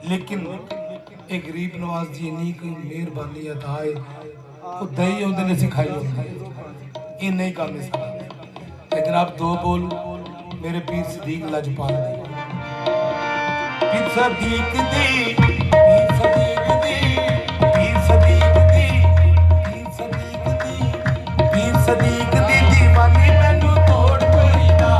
लेकिन एक गरीब नवाज जी इन्नी कोई मेहरबानी अता है वो दही आते ने सिखाई ये नहीं काम नहीं सकता। लेकिन आप दो बोल मेरे पीर सदीक लजपाल दी पीर सदीक दी पीर सदीक दी पीर सदीक दी पीर सदीक दी पीर सदीक दी दीवानी मैनू तोड़ कोई ना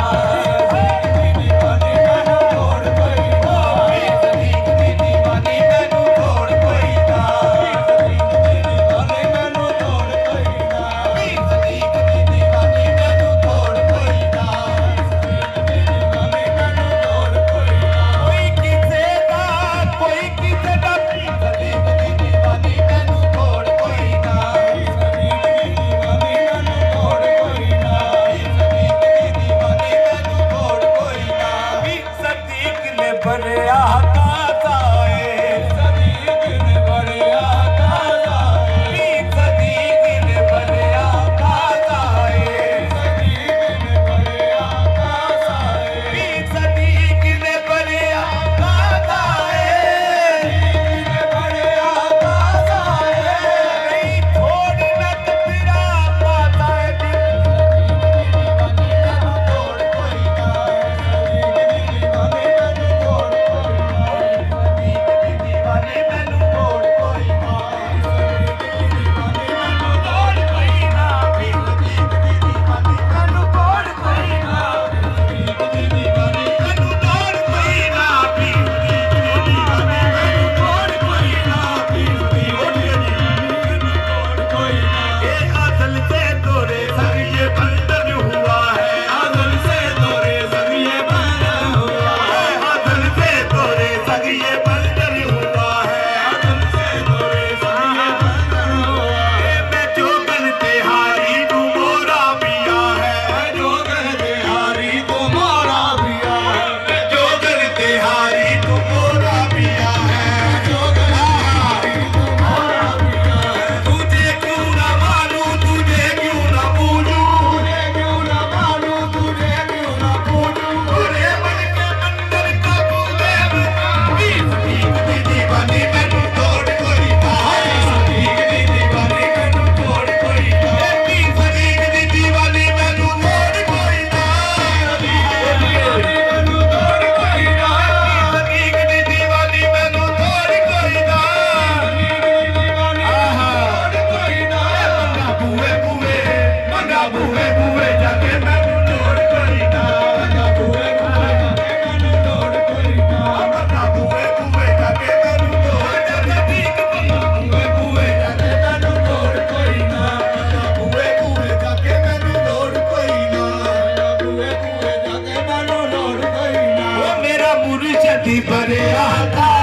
बरे आता